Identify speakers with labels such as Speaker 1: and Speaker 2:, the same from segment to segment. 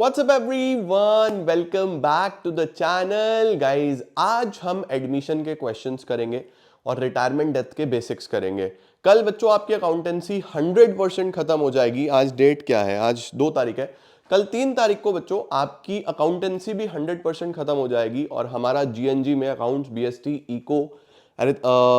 Speaker 1: WhatsApp everyone, welcome back to the channel guys. आज हम admission के क्वेश्चंस करेंगे और रिटायरमेंट डेथ के बेसिक्स करेंगे। कल बच्चों आपकी अकाउंटेंसी 100% खत्म हो जाएगी। आज डेट क्या है? आज 2 तारीख है। कल 3 तारीख को बच्चों आपकी अकाउंटेंसी भी 100% खत्म हो जाएगी और हमारा जीएनजी में accounts, BST, eco,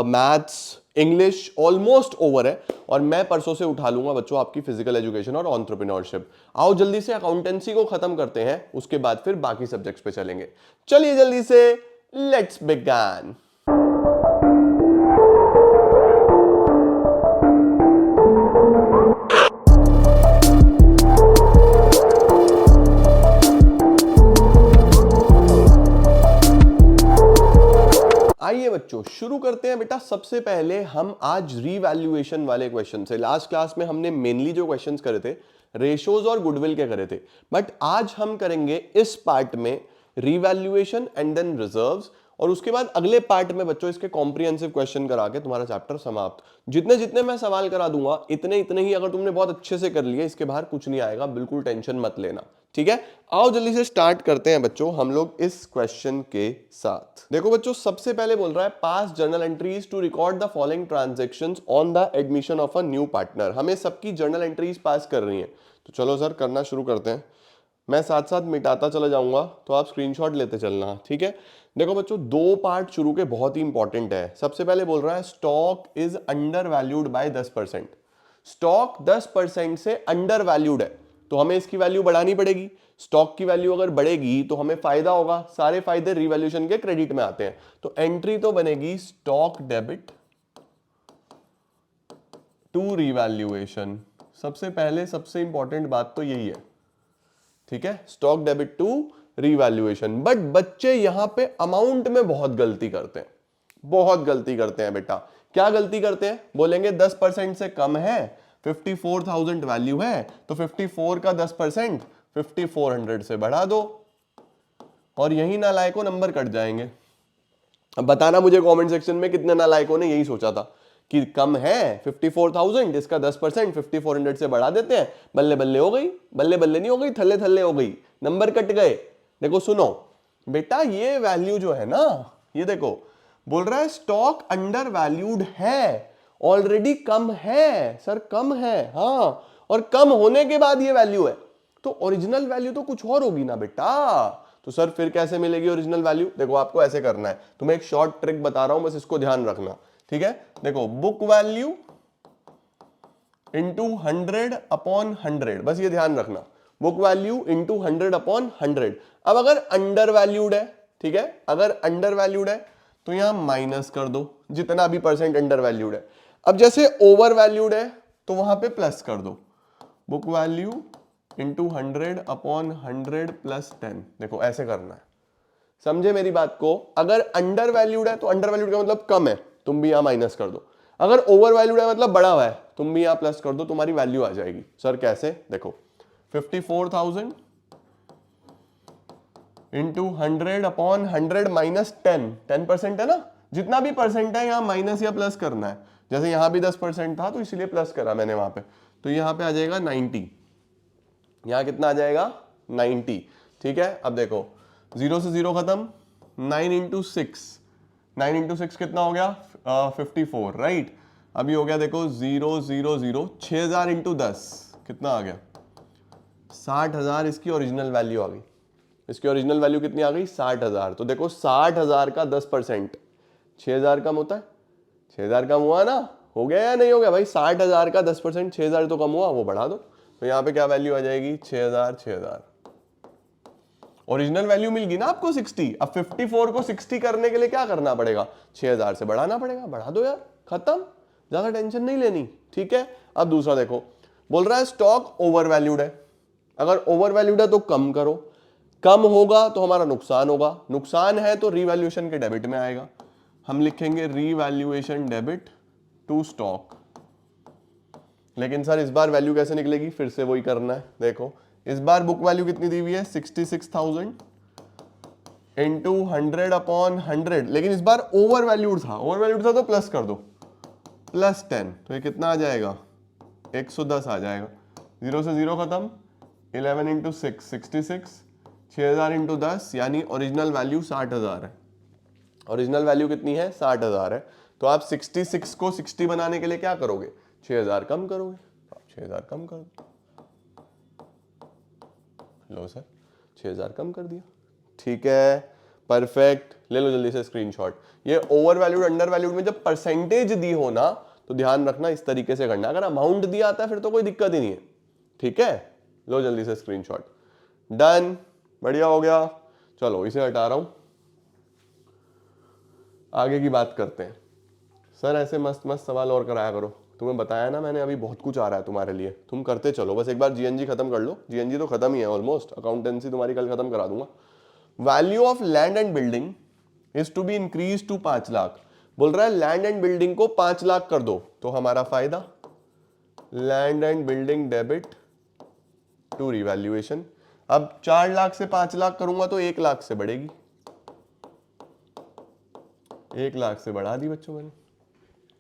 Speaker 1: maths, English almost over है और मैं परसों से उठा लूंगा बच्चों आपकी फिजिकल एजुकेशन और एंटरप्रेन्योरशिप। आओ जल्दी से अकाउंटेंसी को खत्म करते हैं, उसके बाद फिर बाकी सब्जेक्ट्स पे चलेंगे। चलिए जल्दी से लेट्स बिगिन। आइए बच्चों शुरू करते हैं। बेटा सबसे पहले हम आज रीवैल्यूएशन वाले क्वेश्चन से, लास्ट क्लास में हमने मेनली जो क्वेश्चंस करे थे रेशोज और गुडविल के करे थे, बट आज हम करेंगे इस पार्ट में रीवैल्यूएशन एंड देन रिजर्व्स, और उसके बाद अगले पार्ट में बच्चों इसके कॉम्प्रिहेंसिव क्वेश्चन करा के तुम्हारा चैप्टर समाप्त। जितने जितने मैं सवाल करा दूंगा इतने इतने ही अगर तुमने बहुत अच्छे से कर लिया, इसके बाहर कुछ नहीं आएगा, बिल्कुल टेंशन मत लेना, ठीक है। आओ जल्दी से स्टार्ट करते हैं बच्चों हम लोग इस क्वेश्चन के साथ। देखो बच्चों सबसे पहले बोल रहा है pass journal entries to record the following transactions on the admission of a new partner. हमें सबकी जर्नल एंट्रीज पास कर रही हैं, तो चलो सर करना शुरू करते हैं। मैं साथ साथ मिटाता चला जाऊंगा तो आप स्क्रीनशॉट लेते चलना, ठीक है। देखो बच्चों 2 पार्ट शुरू के बहुत ही इंपॉर्टेंट है। सबसे पहले बोल रहा है stock is under valued bye 10%। Stock 10% से अंडर वैल्यूड है, तो हमें इसकी वैल्यू बढ़ानी पड़ेगी। स्टॉक की वैल्यू अगर बढ़ेगी तो हमें फायदा होगा, सारे फायदे रिवैल्यूएशन के क्रेडिट में आते हैं। तो एंट्री तो बनेगी स्टॉक डेबिट टू रिवैल्यूएशन। सबसे पहले सबसे इंपॉर्टेंट बात तो यही है, ठीक है, stock debit to revaluation. But बच्चे यहां पे अमाउंट में बहुत गलती करते हैं, बहुत गलती करते हैं बेटा। क्या गलती करते हैं? बोलेंगे 10% से कम है, 54,000 वैल्यू है, तो 54 का 10% 5400 से बढ़ा दो, और यही नालायकों नंबर कट जाएंगे। अब बताना मुझे कमेंट सेक्शन में कितने नालायकों ने यही सोचा था कि कम है 54,000, इसका 10% 5400 से बढ़ा देते हैं, बल्ले बल्ले हो गई। बल्ले बल्ले नहीं हो गई, थल्ले थल्ले हो गई, नंबर कट गए। देखो सुनो बेटा, ये वैल्यू जो है ना, ये देखो बोल रहा है स्टॉक अंडर वैल्यूड है, ऑलरेडी कम है सर, कम है, हाँ, और कम होने के बाद ये वैल्यू है, तो ओरिजिनल वैल्यू तो कुछ और होगी ना बेटा। तो सर फिर कैसे मिलेगी ओरिजिनल वैल्यू? देखो आपको ऐसे करना है, तुम्हें एक शॉर्ट ट्रिक बता रहा हूं, बस इसको ध्यान रखना, ठीक है। देखो बुक वैल्यू इंटू 100 अपॉन 100, बस ये ध्यान रखना, बुक वैल्यू इंटू 100 अपॉन 100। अब अगर अंडर वैल्यूड है, ठीक है, अगर अंडर वैल्यूड है तो यहां माइनस कर दो जितना भी परसेंट अंडर वैल्यूड है। अब जैसे ओवर वैल्यूड है तो वहां पे प्लस कर दो, book value into 100 upon 100 plus 10। देखो ऐसे करना है, समझे मेरी बात को। अगर अंडर वैल्यूड है तो अंडर वैल्यूड का मतलब कम है, तुम भी यहां माइनस कर दो। अगर ओवर वैल्यूड है मतलब बड़ा हुआ है, तुम भी यहां प्लस कर दो, तुम्हारी वैल्यू आ जाएगी। सर कैसे? देखो 54,000 इंटू 100 अपॉन 100 माइनस 10% है ना, जितना भी परसेंट है यहां माइनस या प्लस करना है। जैसे यहां भी 10% था तो इसलिए प्लस करा मैंने वहां पे, तो यहां पे आ जाएगा 90। यहां कितना आ जाएगा? 90, ठीक है। अब देखो 0 से 0 खत्म, 9 इंटू 6, 9 इंटू 6 कितना हो गया? 54, राइट। अभी हो गया देखो 0 0 0, 6000 इंटू 10 कितना आ गया? 60,000। इसकी ओरिजिनल वैल्यू आ गई। इसकी ओरिजिनल वैल्यू कितनी आ गई? 60,000। तो देखो 60,000 का 10% 6000 कम होता है, 6000 कम हुआ ना, हो गया या नहीं हो गया भाई? 60,000 का 10% 6000 तो कम हुआ, वो बढ़ा दो, तो यहाँ पे क्या वैल्यू आ जाएगी? 6000 6000। ओरिजिनल वैल्यू मिल गई ना आपको 60। अब 54 को 60 करने के लिए क्या करना पड़ेगा? 6000 से बढ़ाना पड़ेगा, बढ़ा दो यार, खत्म, ज्यादा टेंशन नहीं लेनी, ठीक है। अब दूसरा देखो, बोल रहा है स्टॉक ओवर वैल्यूड है। अगर ओवर वैल्यूड है तो कम करो, कम होगा तो हमारा नुकसान होगा, नुकसान है तो रीवैल्यूएशन के डेबिट में आएगा। हम लिखेंगे रीवैल्यूएशन डेबिट टू स्टॉक। लेकिन सर इस बार वैल्यू कैसे निकलेगी? फिर से वही करना है। देखो इस बार बुक वैल्यू कितनी दी हुई है? 66,000 इंटू 100 अपॉन 100, लेकिन इस बार ओवर वैल्यूड था, ओवर वैल्यूड था तो प्लस कर दो, प्लस 10, तो ये कितना आ जाएगा? 110 आ जाएगा। 0 से 0 खत्म, 11 इंटू 6 66, 6000 इंटू 10 यानी ओरिजिनल वैल्यू 60,000 है। ओरिजिनल वैल्यू कितनी है? 60,000 है। तो आप 66 को 60 बनाने के लिए क्या करोगे? 6000 कम करोगे। तो आप 6000 कम कर दो। लो सर 6000 कम कर दिया। ठीक है, परफेक्ट। ले लो जल्दी से स्क्रीनशॉट। ये ओवर वैल्यूड अंडर वैल्यूड में जब परसेंटेज दी हो ना तो ध्यान रखना इस तरीके से करना। अगर अमाउंट दिया आता है फिर तो कोई दिक्कत ही नहीं है। ठीक है, लो जल्दी से स्क्रीनशॉट। डन, बढ़िया हो गया। चलो इसे हटा रहा हूं, आगे की बात करते हैं। सर ऐसे मस्त मस्त सवाल और कराया करो। तुम्हें बताया ना मैंने, अभी बहुत कुछ आ रहा है तुम्हारे लिए, तुम करते चलो। बस एक बार जीएनजी खत्म कर लो। जीएनजी तो खत्म ही है ऑलमोस्ट, अकाउंटेंसी तुम्हारी कल खत्म करा दूंगा। Value of land and building is to be increase to 5 lakh. बोल रहा है लैंड एंड बिल्डिंग को 5 लाख कर दो तो हमारा फायदा। Land and building debit to revaluation. अब 4 लाख से 5 लाख करूंगा तो 1 लाख से बढ़ेगी। 1 लाख से बढ़ा दी बच्चों मैंने।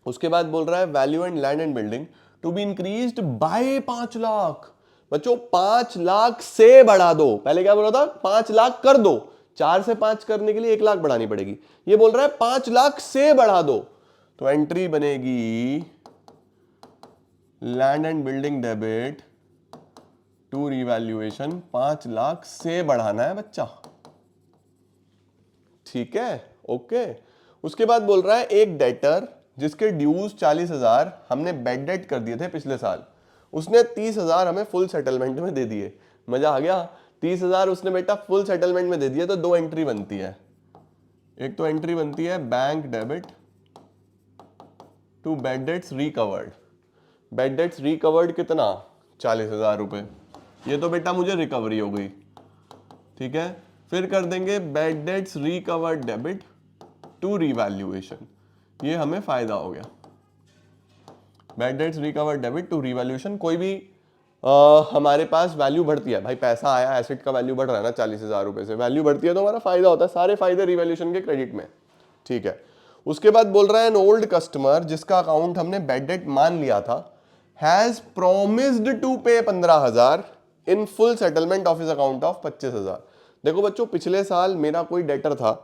Speaker 1: उसके बाद बोल रहा है value and land and building to be increased by 5 lakh. बच्चों 5 लाख से बढ़ा दो। पहले क्या बोल रहा था? 5 लाख कर दो। 4 से 5 करने के लिए 1 लाख बढ़ानी पड़ेगी। ये बोल रहा है 5 लाख से बढ़ा दो। तो एंट्री बनेगी land and building debit to revaluation. 5 lakh से बढ़ाना है बच्चा। ठीक है, ओके। उसके बाद बोल रहा है एक डेटर जिसके ड्यूज 40,000 हमने बैड डेट कर दिए थे पिछले साल, उसने 30,000 हमें फुल सेटलमेंट में दे दिए। मजा आ गया। 30,000 उसने बेटा फुल सेटलमेंट में दे दिए। तो 2 एंट्री बनती है। एक तो एंट्री बनती है bank debit to bad debts recovered. Bad debts recovered कितना? 40,000 रुपए। ये तो बेटा मुझे रिकवरी हो गई। ठीक है, फिर कर देंगे bad debts recovered debit to revaluation. ये हमें फायदा हो गया। Bad debts recovered debit to revaluation. कोई भी हमारे पास वैल्यू बढ़ती है भाई, पैसा आया, एसेट का वैल्यू बढ़ रहा है ना 40,000 रुपए से, वैल्यू बढ़ती है तो हमारा फायदा होता है। सारे फायदे रिवैल्यूएशन के क्रेडिट में। ठीक है, उसके बाद बोल रहा है एन ओल्ड कस्टमर जिसका अकाउंट हमने बैड डेट मान लिया था हैज प्रोमिस्ड टू पे 15,000 in full settlement of his account of 25,000। देखो बच्चों पिछले साल मेरा कोई डेटर था,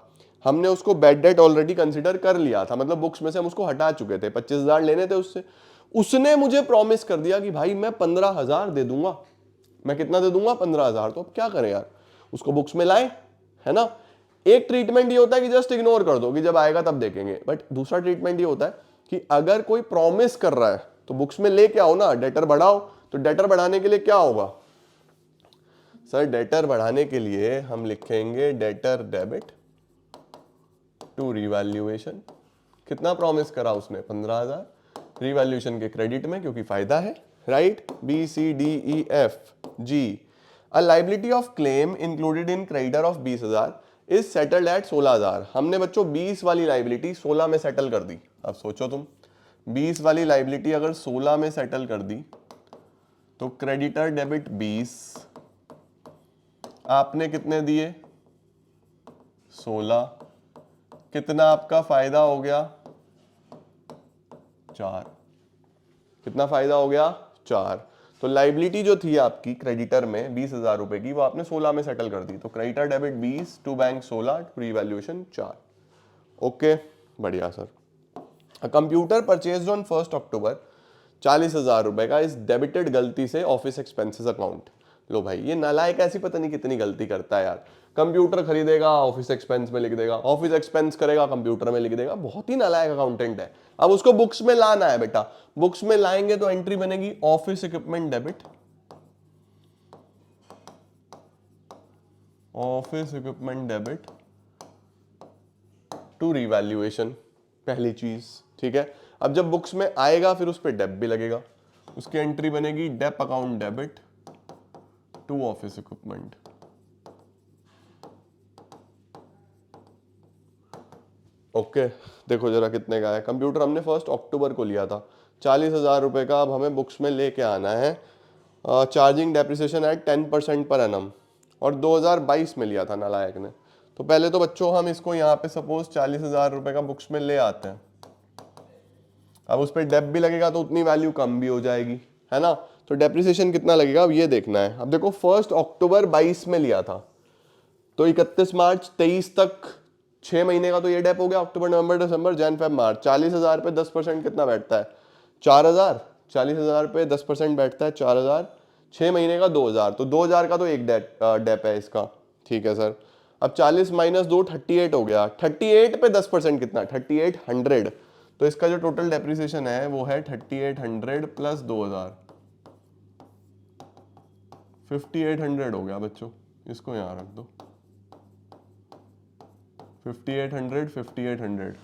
Speaker 1: हमने उसको बैड डेट ऑलरेडी कंसीडर कर लिया था, मतलब बुक्स में से हम उसको हटा चुके थे। 25,000 लेने थे उससे। उसने मुझे प्रॉमिस कर दिया कि भाई मैं 15,000 दे दूंगा। मैं कितना दे दूंगा? 15,000। तो अब क्या करें यार, उसको बुक्स में लाए, है ना। एक ट्रीटमेंट ये होता है कि जस्ट इग्नोर कर दो कि जब आएगा तब देखेंगे। बट दूसरा ट्रीटमेंट ये होता है कि अगर कोई प्रॉमिस कर रहा है तो बुक्स में लेके आओ ना, डेटर बढ़ाओ। तो डेटर बढ़ाने के लिए क्या होगा सर? डेटर बढ़ाने के लिए हम लिखेंगे डेटर डेबिट टू रिवैल्यूएशन। कितना प्रॉमिस करा उसने? 15,000। रिवैल्यूएशन के क्रेडिट में क्योंकि फायदा है, right. B C D E F G. A liability of claim included in creditor of 20,000 is settled at 16,000। हमने बच्चों 20 वाली लाइबिलिटी 16 में सेटल कर दी। अब सोचो तुम, 20 वाली लाइबिलिटी अगर 16 में सेटल कर दी तो क्रेडिटर डेबिट 20, आपने कितने दिए? 16। कितना आपका फायदा हो गया? 4। कितना फायदा हो गया? 4। तो लाइबिलिटी जो थी आपकी क्रेडिटर में 20,000 रुपए की, वो आपने 16 में सेटल कर दी। तो creditor debit 20 to bank 16 to revaluation 4। Okay, बढ़िया sir. Computer purchased on 1 October 40,000 रुपए का इस डेबिटेड गलती से ऑफिस एक्सपेंसेस अकाउंट। लो भाई, ये नालायक ऐसी पता नहीं कितनी गलती करता है यार। कंप्यूटर खरीदेगा ऑफिस एक्सपेंस में लिख देगा, ऑफिस एक्सपेंस करेगा कंप्यूटर में लिख देगा। बहुत ही नालायक अकाउंटेंट है। अब उसको बुक्स में लाना है बेटा। बुक्स में लाएंगे तो एंट्री बनेगी office equipment debit, office equipment debit to revaluation, पहली चीज। ठीक है, अब जब बुक्स में आएगा फिर उस पर डेप भी लगेगा। उसकी एंट्री बनेगी dep account debit to office equipment. Okay, देखो जरा कितने का है। कंप्यूटर हमने 1 अक्टूबर को लिया था 40,000 रुपए का। अब हमें बुक्स में लेके आना है। Charging depreciation eight 10% per annum, और 2022 में लिया था नालायक ने। तो पहले तो बच्चों हम इसको यहाँ पे सपोज 40,000 रुपए का बुक्स में ले आते हैं। अब उस पर डेप भी लगेगा तो उतनी वैल्यू कम भी हो जाएगी, है ना। तो डेप्रिसिएशन कितना लगेगा अब ये देखना है। अब देखो 1 अक्टूबर 22 में लिया था, तो 31 मार्च 23 तक 6 महीने का तो ये डेप हो गया, अक्टूबर नवंबर दिसंबर जैन फेब मार्च। 40,000 पे 10% कितना बैठता है? 4,000। 40,000 पे 10% बैठता है 4,000, 6 महीने का 2,000, तो 2,000 का तो एक डेप है इसका। ठीक है सर। अब 40 माइनस 2 38 हो गया। 38 पे 10% कितना? 3800। तो इसका जो टोटल डेप्रिसिएशन है वो है 3800 प्लस 2,000, 5800 हो गया बच्चों। इसको यहाँ रख दो, 5800 5800।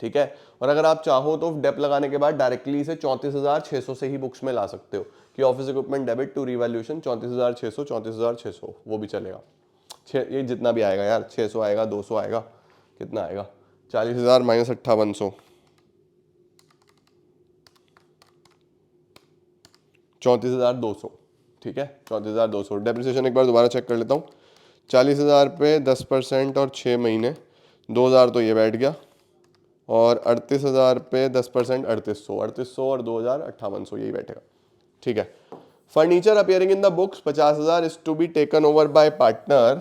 Speaker 1: ठीक है। और अगर आप चाहो तो डेप लगाने के बाद डायरेक्टली इसे 34,600 से ही बुक्स में ला सकते हो कि office equipment debit to revaluation 34,600 34,600 वो भी चलेगा। ये जितना भी आएगा यार, 600 आएगा, 200 आएगा, कितना आएगा? 40,000 माइनस 5800, 34,200। ठीक है, 34,200। डेप्रिसिएशन एक बार दोबारा चेक कर लेता हूँ। 40,000 पे 10% और 6 महीने, 2,000 तो ये बैठ गया, और 38,000 पे 10% 3800, 3800 और 2,000 5800, यही बैठेगा। ठीक है। Furniture appearing in the books 50,000 is to be taken over by partner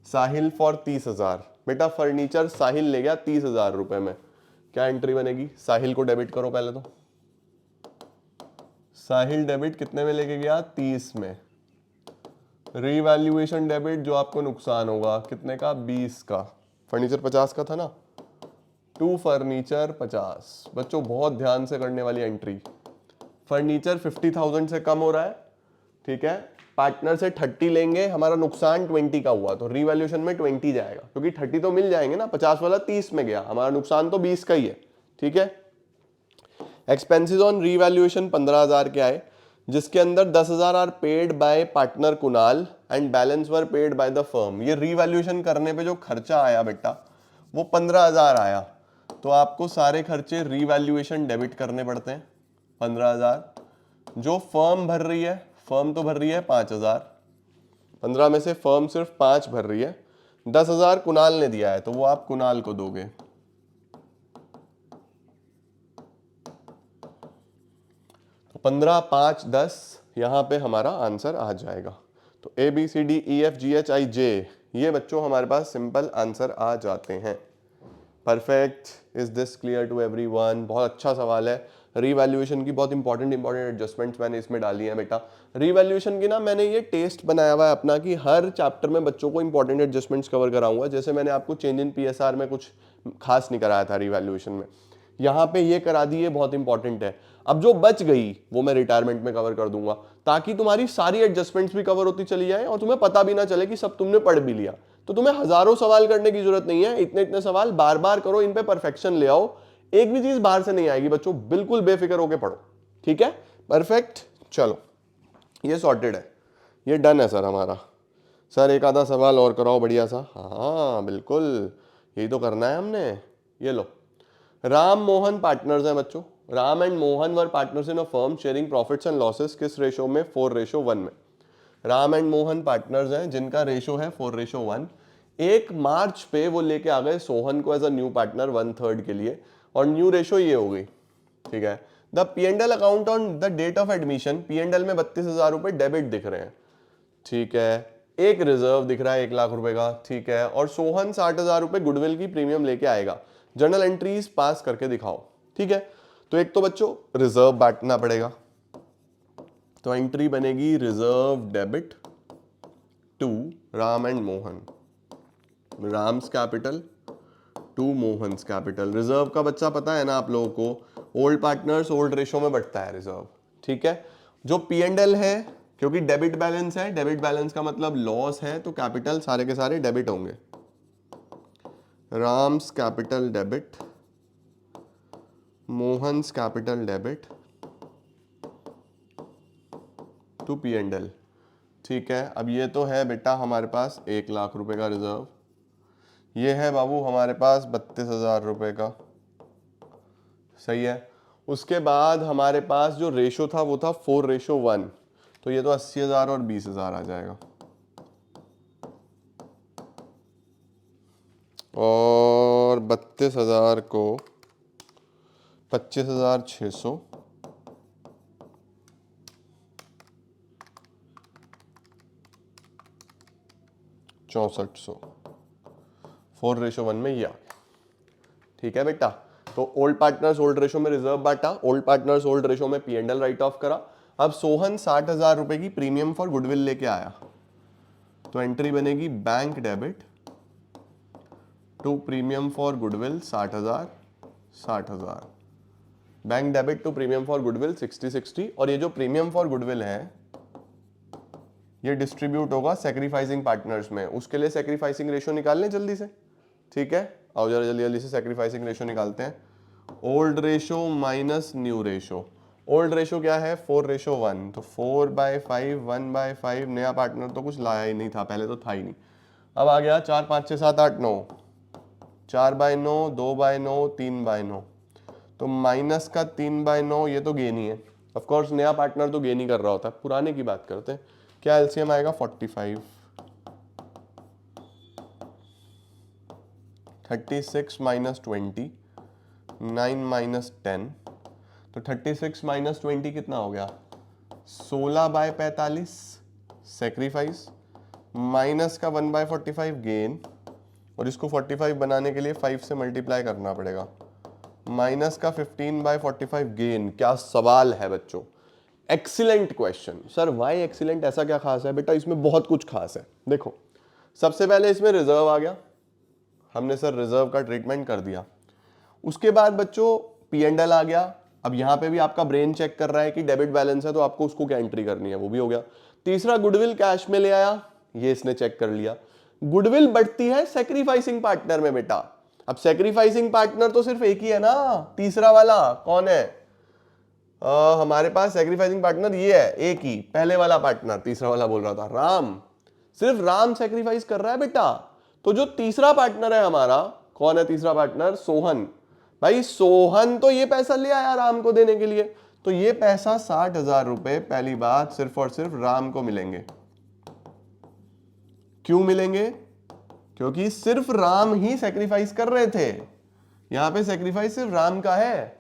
Speaker 1: Sahil for 30,000। बेटा फर्नीचर साहिल ले गया 30,000 रुपए में, क्या एंट्री बनेगी? साहिल को डेबिट करो पहले तो। साहिल डेबिट कितने में लेके गया? 30 में। रीवैल्यूएशन डेबिट जो आपको नुकसान होगा कितने का? 20 का। फर्नीचर 50 का था ना, टू फर्नीचर 50। बच्चों बहुत ध्यान से करने वाली एंट्री। फर्नीचर 50,000 से कम हो रहा है, ठीक है, पार्टनर से 30 लेंगे, हमारा नुकसान 20 का हुआ, तो रीवैल्यूएशन में 20 जाएगा, क्योंकि 30 तो मिल जाएंगे ना, 50 वाला 30 में गया, हमारा नुकसान तो 20 का ही है। ठीक है। एक्सपेंसेस ऑन रीवैल्यूएशन 15,000 के आए, जिसके अंदर 10,000 are paid by partner Kunal and balance were paid by the firm. ये रीवैल्यूएशन करने पे जो खर्चा आया बेटा वो 15,000 आया, तो आपको सारे खर्चे रीवैल्यूएशन डेबिट करने पड़ते हैं। 15,000 जो फर्म भर रही है, फर्म तो भर रही है 5,000, 15 में से फर्म सिर्फ 5 भर रही है, 10,000 कुणाल ने दिया है, तो वो आप कुणाल को दोगे। तो 15 5 10, यहां पे हमारा आंसर आ जाएगा। तो ABCDEFGHIJ ये बच्चों हमारे पास सिंपल आंसर आ जाते हैं। Perfect. Is this clear to everyone? बहुत अच्छा सवाल है। रीवैल्यूएशन की बहुत इंपॉर्टेंट एडजस्टमेंट्स मैंने इसमें डाली हैं बेटा। रीवैल्यूएशन की ना मैंने ये टेस्ट बनाया हुआ है अपना कि हर चैप्टर में बच्चों को इंपॉर्टेंट एडजस्टमेंट्स कवर कराऊंगा। जैसे मैंने आपको चेंज इन PSR में कुछ खास नहीं कराया था रीवैल्यूएशन में, यहाँ पे ये करा दी, ये बहुत इंपॉर्टेंट है। अब जो बच गई वो मैं रिटायरमेंट में कवर कर दूंगा, ताकि तुम्हारी सारी एडजस्टमेंट्स भी कवर होती चली जाए और तुम्हें पता भी ना चले कि सब तुमने पढ़ भी लिया। तो तुम्हें हजारों सवाल करने की जरूरत नहीं है, इतने इतने सवाल बार बार करो, इन पे परफेक्शन ले आओ, एक भी चीज बाहर से नहीं आएगी बच्चों, बिल्कुल बेफिक्र होकर पढ़ो। ठीक है, परफेक्ट। चलो ये सॉर्टेड है, ये डन है सर हमारा। सर एक आधा सवाल और कराओ बढ़िया सा। हाँ बिल्कुल, यही तो करना है हमने। ये लो, राम मोहन पार्टनर्स हैं बच्चों। Ram and Mohan were partners in a firm sharing profits and losses, किस रेशो में? 4:1 में। राम एंड मोहन पार्टनर्स हैं जिनका रेशो है 4:1। 1 मार्च पे वो लेके आ गए सोहन को एज अ न्यू पार्टनर 1/3 के लिए, और न्यू रेशो ये हो गई। ठीक है। The P&L account on the date of admission, P&L में 32,000 रुपए डेबिट दिख रहे हैं। ठीक है। एक रिजर्व दिख रहा है 1 लाख रुपए का। ठीक है। और सोहन 60,000 रुपए गुडविल की प्रीमियम लेके आएगा। जर्नल एंट्रीज पास करके दिखाओ। ठीक है। तो एक तो बच्चों रिजर्व बांटना पड़ेगा, तो एंट्री बनेगी reserve debit to Ram and Mohan, Ram's capital to Mohan's capital. रिजर्व का बच्चा पता है ना आप लोगों को, ओल्ड पार्टनर्स ओल्ड रेशो में बढ़ता है रिजर्व। ठीक है। जो P&L है, क्योंकि डेबिट बैलेंस है, डेबिट बैलेंस का मतलब लॉस है, तो कैपिटल सारे के सारे डेबिट होंगे। Ram's capital debit, Mohan's capital debit to P&L। ठीक है। अब ये तो है बेटा हमारे पास 1 लाख रुपए का रिजर्व, ये है बाबू हमारे पास 32,000 रुपए का। सही है। उसके बाद हमारे पास जो रेशो था वो था 4:1, तो ये तो 80,000 और 20,000 आ जाएगा, और 32,000 को 25,600 6400, 4:1 में ये आ गया। ठीक है बेटा, तो ओल्ड पार्टनर्स ओल्ड रेशो में रिजर्व बांटा, ओल्ड पार्टनर्स ओल्ड रेशो में P&L राइट ऑफ करा। अब सोहन 60,000 रुपए की प्रीमियम फॉर गुडविल लेके आया, तो एंट्री बनेगी bank debit to premium for goodwill 60,000, bank debit to premium for goodwill 60। और ये जो प्रीमियम फॉर गुडविल है ये डिस्ट्रीब्यूट होगा सेक्रीफाइसिंग पार्टनर्स में। उसके लिए सेक्रीफाइसिंग रेशो निकाल लें जल्दी से। ठीक है, आओ जरा जल्दी जल्दी से सेक्रीफाइसिंग रेशो निकालते हैं। Old ratio minus new ratio. Old ratio क्या है 4:1, तो 4/5 1/5। नया पार्टनर तो कुछ लाया ही नहीं था, पहले तो था ही नहीं। अब आ गया 4 5 6 7 8 9, 4/9 2/9 3/9, तो माइनस का 3/9 ये तो गेन ही है। ऑफ कोर्स नया पार्टनर तो गेन ही कर रहा होता है। पुराने की बात करते हैं, क्या एलसीएम आएगा 45, 36 माइनस 20, 9 माइनस 10, तो 36 माइनस 20 कितना हो गया 16/45 सेक्रीफाइस, माइनस का 1/45 गेन, और इसको 45 बनाने के लिए 5 से मल्टीप्लाई करना पड़ेगा, माइनस का 15/45 गेन। क्या सवाल है बच्चों, excellent question. Sir why excellent, ऐसा क्या खास है बेटा? इसमें बहुत कुछ खास है। देखो सबसे पहले इसमें रिजर्व आ गया, हमने सर रिजर्व का ट्रीटमेंट कर दिया। उसके बाद बच्चों P&L आ गया। अब यहां पे भी आपका ब्रेन चेक कर रहा है कि डेबिट बैलेंस है, तो आपको उसको क्या एंट्री करनी है, वो भी हो गया। तीसरा गुडविल कैश में ले आया, ये इसने चेक कर लिया। गुडविल बढ़ती है सेक्रीफाइसिंग पार्टनर में बेटा। अब सेक्रीफाइसिंग पार्टनर तो सिर्फ एक ही है ना, तीसरा वाला कौन है? हमारे पास सेक्रीफाइसिंग पार्टनर ये है एक ही, पहले वाला पार्टनर, तीसरा वाला बोल रहा था राम। सिर्फ राम सेक्रीफाइस कर रहा है बेटा। तो जो तीसरा पार्टनर है हमारा, कौन है तीसरा पार्टनर? सोहन। भाई सोहन तो ये पैसा ले आया राम को देने के लिए, तो ये पैसा 60,000 रुपए पहली बात सिर्फ और सिर्फ राम को मिलेंगे। क्यों मिलेंगे? क्योंकि सिर्फ राम ही सेक्रीफाइस कर रहे थे, यहां पे सेक्रीफाइस सिर्फ राम का है,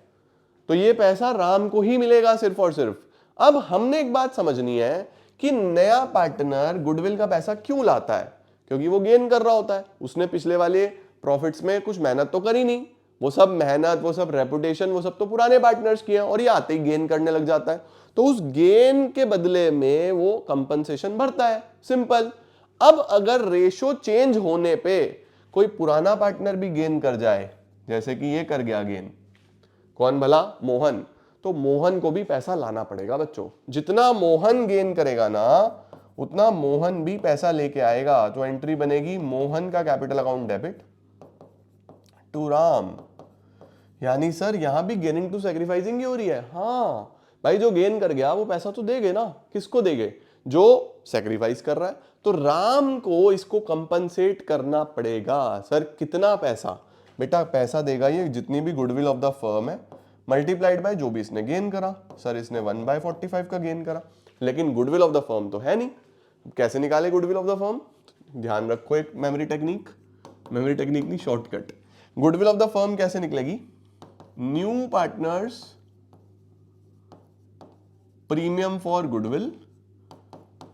Speaker 1: तो ये पैसा राम को ही मिलेगा सिर्फ और सिर्फ। अब हमने एक बात समझनी है कि नया पार्टनर गुडविल का पैसा क्यों लाता है, क्योंकि वो गेन कर रहा होता है। उसने पिछले वाले प्रॉफिट्स में कुछ मेहनत तो करी नहीं, वो सब मेहनत, वो सब रेपुटेशन, वो सब तो पुराने पार्टनर्स की है, और ये आते ही गेन करने लग जाता है। तो उस गेन के बदले में वो कंपनसेशन भरता है, सिंपल। अब अगर रेशो चेंज होने पे कोई पुराना पार्टनर भी गेन कर जाए, जैसे कि ये कर गया गेन, कौन भला? मोहन, तो मोहन को भी पैसा लाना पड़ेगा बच्चों। जितना मोहन गेन करेगा ना, उतना मोहन भी पैसा लेके आएगा। तो एंट्री बनेगी मोहन का capital account debit to Ram. यानी सर यहां भी गेनिंग टू सेक्रीफाइसिंग ही हो रही है। हाँ भाई, जो गेन कर गया वो पैसा तो देंगे ना। किसको देंगे? जो सेक्रीफाइस कर रहा है। तो राम को इसको कंपनसेट करना पड़ेगा। सर कितना पैसा? बेटा पैसा देगा ये जितनी भी गुडविल ऑफ द फर्म है, मल्टीप्लाइड बाय जो भी इसने गेन करा। सर इसने 1/45 का गेन करा, लेकिन गुडविल ऑफ द फर्म तो है नहीं। कैसे निकाले गुडविल ऑफ द फर्म? ध्यान रखो एक मेमोरी टेक्निक नहीं, shortcut. Goodwill of the firm कैसे निकलेगी? New partners premium for goodwill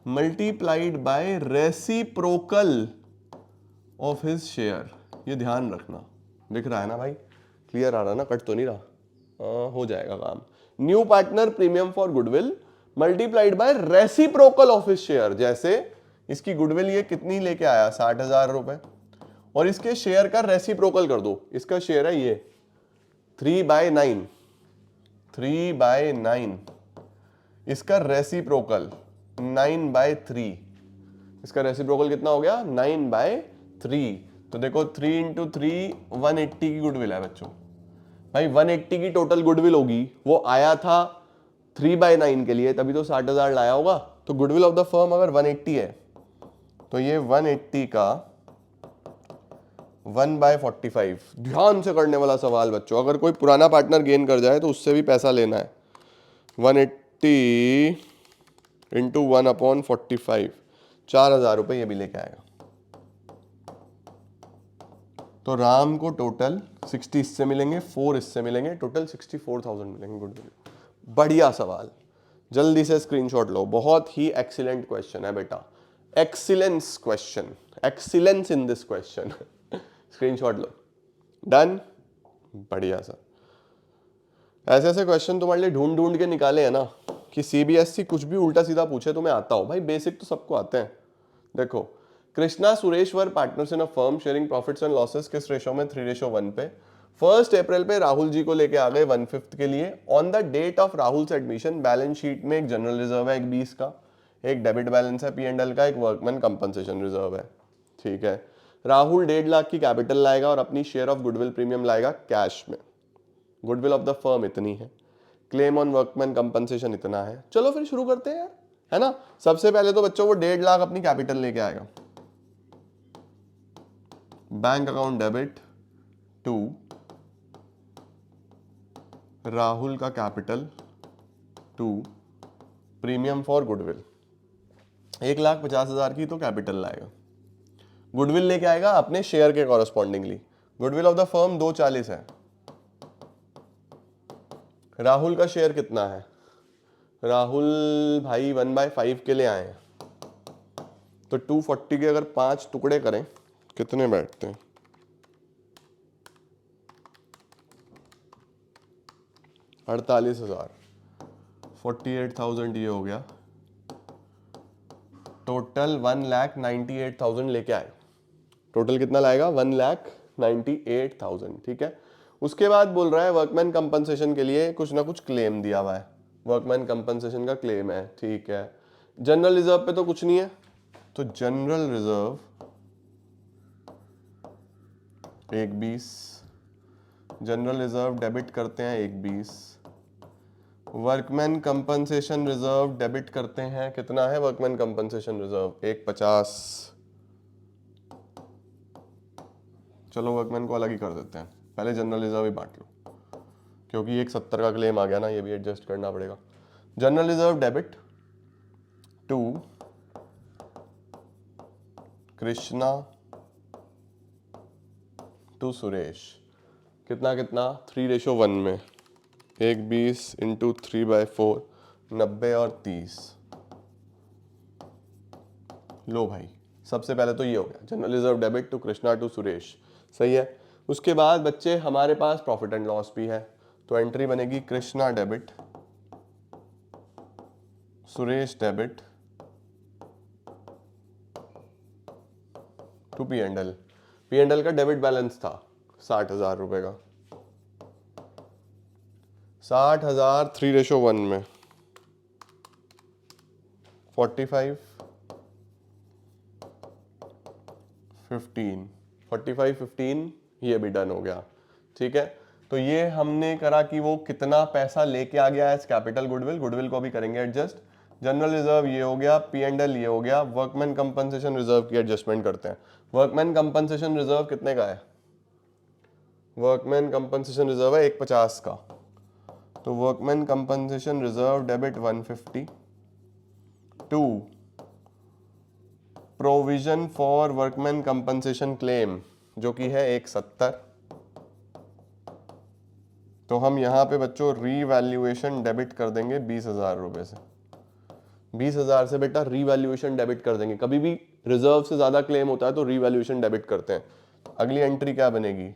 Speaker 1: multiplied by reciprocal of his share. ये ध्यान रखना, दिख रहा है ना भाई? क्लियर आ रहा ना? कट तो नहीं रहा? हो जाएगा काम। New partner premium for goodwill multiplied by reciprocal of his share. जैसे इसकी गुडविल ये कितनी लेके आया 60,000 रुपए, और इसके शेयर का रेसिप्रोकल कर दो। इसका शेयर है ये 3/9, 3/9, इसका रेसिप्रोकल 9/3। इसका रेसिप्रोकल कितना हो गया? 9/3। तो देखो 3 × 3 180 की गुडविल है बच्चों। भाई 180 की टोटल गुडविल होगी। वो आया था 3/9 के लिए, तभी तो 60,000 लाया होगा। तो गुडविल ऑफ द फर्म अगर 180 है, तो ये 180 का 1/45। ध्यान से करने वाला सवाल बच्चों। अगर कोई पुराना पार्टनर गेन कर जाए तो उससे भी पैसा लेना है। 180 × 1/45, 4,000 रुपए ये भी लेके आएगा। तो राम को टोटल 60 इससे मिलेंगे, 4 इससे मिलेंगे, टोटल 64,000 मिलेंगे गुडविल। बढ़िया सवाल, जल्दी से स्क्रीनशॉट लो। बहुत ही एक्सीलेंट क्वेश्चन है बेटा, excellence question, excellence in this question. Screenshot low, done, बढ़िया सर। ऐसे ऐसे क्वेश्चन तुम्हारे लिए ढूंढ ढूंढ के निकाले हैं ना कि सीबीएसई कुछ भी उल्टा सीधा पूछे तुम्हें आता हो। भाई बेसिक तो सबको आते हैं। देखो, कृष्णा सुरेश वर partners in a firm sharing profits and losses किस रेशो में? 3:1 पे। 1 अप्रैल पे राहुल जी को लेके आ गए 1/5 के लिए। On the date of Rahul admission balance sheet में एक जनरल रिजर्व है, एक 20 का, एक डेबिट बैलेंस है P&L का, एक वर्कमैन कंपनसेशन रिजर्व है। ठीक है, राहुल 1.5 लाख की कैपिटल लाएगा और अपनी शेयर ऑफ गुडविल प्रीमियम लाएगा कैश में। गुडविल ऑफ द फर्म इतनी है, क्लेम ऑन वर्कमैन कंपनसेशन इतना है। चलो फिर शुरू करते हैं यार, है ना। सबसे पहले तो बच्चों वो 1.5 लाख अपनी कैपिटल लेके आएगा। Bank account debit to Rahul का capital to premium for goodwill. 1,50,000 की तो कैपिटल लाएगा, गुडविल लेके आएगा अपने शेयर के correspondingly. Goodwill of the firm 240 है। राहुल का शेयर कितना है? राहुल भाई 1/5 के लिए आए हैं, तो 240 के अगर 5 टुकड़े करें कितने बैठते हैं? 48,000। 48,000 ये हो गया। टोटल 1,98,000 लेके आए। टोटल कितना लाएगा? 1,98,000। ठीक है, उसके बाद बोल रहा है वर्कमैन कंपनसेशन के लिए कुछ ना कुछ क्लेम दिया हुआ है, वर्कमैन कंपनसेशन का क्लेम है। ठीक है, जनरल रिजर्व पे तो कुछ नहीं है, तो general reserve 1/20, general reserve debit करते हैं 1/20, वर्कमैन कंपनसेशन रिजर्व डेबिट करते हैं, कितना है वर्कमैन कंपनसेशन रिजर्व? 150। चलो वर्कमैन को अलग ही कर देते हैं, पहले जनरल रिजर्व ही बांट लो, क्योंकि 170 का क्लेम आ गया ना, ये भी एडजस्ट करना पड़ेगा। General reserve debit to Krishna to Suresh, कितना कितना? 3:1 में 1/20 इंटू 3/4, 90 और 30। लो भाई, सबसे पहले तो ये हो गया general reserve debit to Krishna to Suresh, सही है। उसके बाद बच्चे हमारे पास प्रॉफिट एंड लॉस भी है, तो एंट्री बनेगी Krishna debit, Suresh debit to P&L। P&L का डेबिट बैलेंस था 60,000 रुपए का। 60,000 3:1 में 45 15 45 15, ये भी डन हो गया। ठीक है, तो ये हमने करा कि वो कितना पैसा लेके आ गया एज कैपिटल गुडविल, गुडविल को भी करेंगे एडजस्ट। जनरल रिजर्व ये हो गया, P&L ये हो गया, वर्कमैन कंपनसेशन रिजर्व की एडजस्टमेंट करते हैं। वर्कमैन कंपनसेशन रिजर्व कितने का है? वर्कमैन कंपनसेशन रिजर्व है 150 का, तो workman compensation reserve debit 150 to provision for workman compensation claim जो कि है 170। तो हम यहाँ पे बच्चों रीवैल्यूएशन डेबिट कर देंगे 20,000 रुपए से। 20,000 से बेटा रीवैल्यूएशन डेबिट कर देंगे, कभी भी रिजर्व से ज्यादा क्लेम होता है तो रीवैल्यूएशन डेबिट करते हैं। अगली एंट्री क्या बनेगी?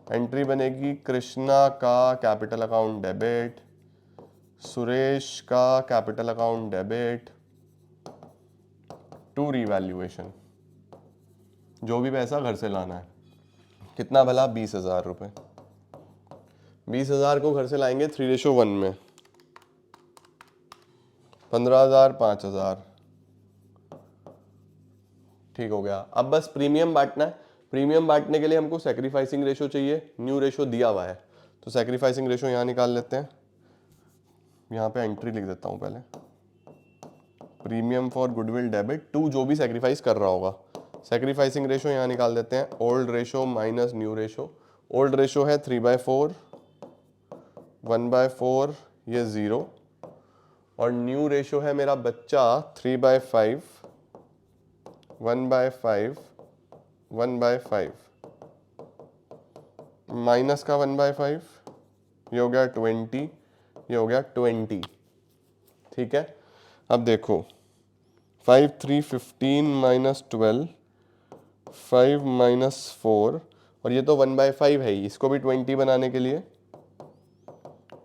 Speaker 1: एंट्री बनेगी कृष्णा का कैपिटल अकाउंट डेबिट, सुरेश का capital account debit to revaluation. जो भी पैसा घर से लाना है, कितना भला? 20,000 रुपए। 20,000 को घर से लाएंगे 3:1 में 15,000 5,000। ठीक हो गया। अब बस प्रीमियम बांटना है। प्रीमियम बांटने के लिए हमको सैक्रिफाइसिंग रेशो चाहिए, न्यू रेशो दिया हुआ है, तो सैक्रिफाइसिंग रेशो यहाँ निकाल लेते हैं। यहाँ पे एंट्री लिख देता हूँ पहले, premium for goodwill debit to जो भी सैक्रिफाइस कर रहा होगा। सैक्रिफाइसिंग रेशो यहाँ निकाल देते हैं, old ratio minus new ratio. Old ratio है 3/4, 1/4 ये 0, और न्यू रेशो है मेरा बच्चा 3/5, 1/5, 1/5 माइनस का 1/5, ये हो गया 20, ये हो गया 20। ठीक है, अब देखो 5 3 15 माइनस 12, 5 माइनस 4, और ये तो 1/5 है ही, इसको भी 20 बनाने के लिए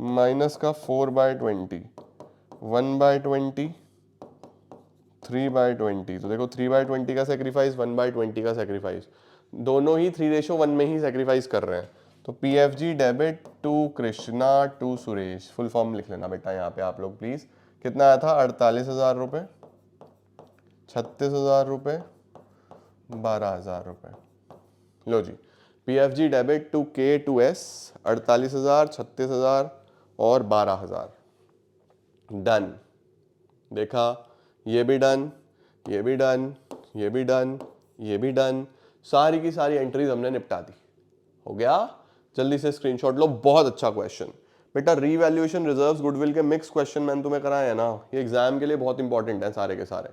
Speaker 1: माइनस का 4/20, 1/20, 3/20। तो देखो 3/20 का सेक्रीफाइस, 1/20 का सेक्रीफाइस, दोनों ही 3:1 में ही सेक्रीफाइस कर रहे हैं। तो PFG debit to Krishna to Suresh, full form लिख लेना बेटा यहाँ पे आप लोग प्लीज। कितना आया था? 48,000 रुपये, 36,000 रुपये, 12,000 रुपये। लो जी, PFG debit to K to S 48,000, 36,000 और 12,000। डन। देखा, ये भी डन, ये भी डन, ये भी डन, ये भी डन, सारी की सारी एंट्रीज हमने निपटा दी। हो गया? जल्दी से स्क्रीनशॉट लो। बहुत अच्छा क्वेश्चन बेटा, रीवैल्यूएशन रिजर्व्स गुडविल के मिक्स क्वेश्चन मैंने तुम्हें कराया है ना, ये एग्जाम के लिए बहुत इंपॉर्टेंट है सारे के सारे।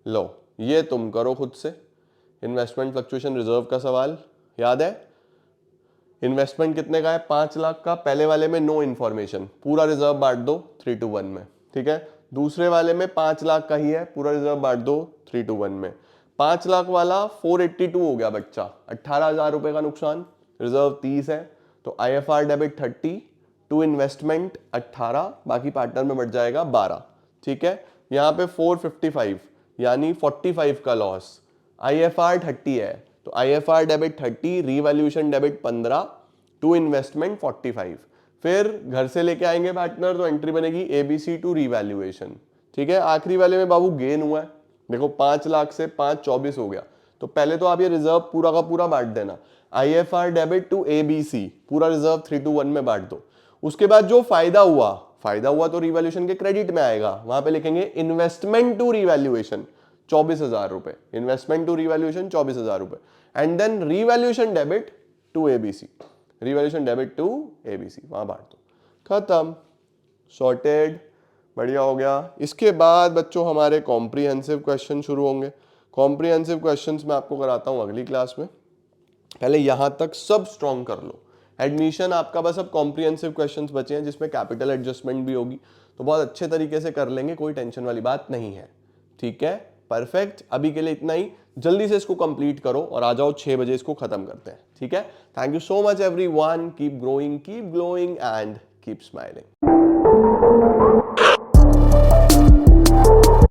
Speaker 1: लो ये तुम करो खुद से। इन्वेस्टमेंट फ्लक्चुएशन रिजर्व का सवाल याद है? इन्वेस्टमेंट कितने का है? 5 लाख का। पहले वाले में नो इन्फॉर्मेशन, पूरा रिजर्व बांट दो 3:1 में, ठीक है। दूसरे वाले में 5 लाख का ही है, पूरा रिजर्व बांट दो 3:1 में। 5 लाख वाला 482 हो गया बच्चा, 18,000 रुपए का नुकसान, रिजर्व 30 है, तो IFR डेबिट 30 टू इन्वेस्टमेंट 18, बाकी पार्टनर में बढ़ जाएगा 12, ठीक है। यहाँ पे 455 यानी 45 का लॉस, IFR 30 है, तो IFR debit 30, revaluation debit 15 to investment 45। फिर घर से लेके आएंगे पार्टनर, तो एंट्री बनेगी ABC टू रीवैल्यूएशन, ठीक है। आखिरी वाले में बाबू गेन हुआ है, देखो 5 लाख से 5 24 हो गया, तो पहले तो आप ये रिजर्व पूरा का पूरा बांट देना। IFR डेबिट टू ABC, पूरा रिजर्व 3:1 में बांट दो। उसके बाद जो फायदा हुआ तो रिवैल्यूएशन के क्रेडिट में आएगा, वहां पे लिखेंगे इन्वेस्टमेंट टू रिवैल्यूएशन 24,000 रुपए, इन्वेस्टमेंट टू रिवैल्यूएशन 24,000 रुपए, and then revaluation debit to ABC, revaluation debit to ABC, वहां बांट दो, खत्म, सॉर्टेड, बढ़िया हो गया। इसके बाद बच्चों हमारे कॉम्प्रिहेंसिव क्वेश्चन शुरू होंगे। कॉम्प्रिहेंसिव क्वेश्चंस मैं आपको कराता हूं अगली क्लास में, पहले यहां तक सब स्ट्रॉन्ग कर लो। एडमिशन आपका बस अब कॉम्प्रिहेंसिव क्वेश्चंस बचे हैं, जिसमें कैपिटल एडजस्टमेंट भी होगी, तो बहुत अच्छे तरीके से कर लेंगे, कोई टेंशन वाली बात नहीं है, ठीक है। परफेक्ट, अभी के लिए इतना ही, जल्दी से इसको कंप्लीट करो और आ जाओ 6 बजे इसको खत्म करते हैं, ठीक है। Thank you so much everyone, keep growing, keep glowing and keep smiling.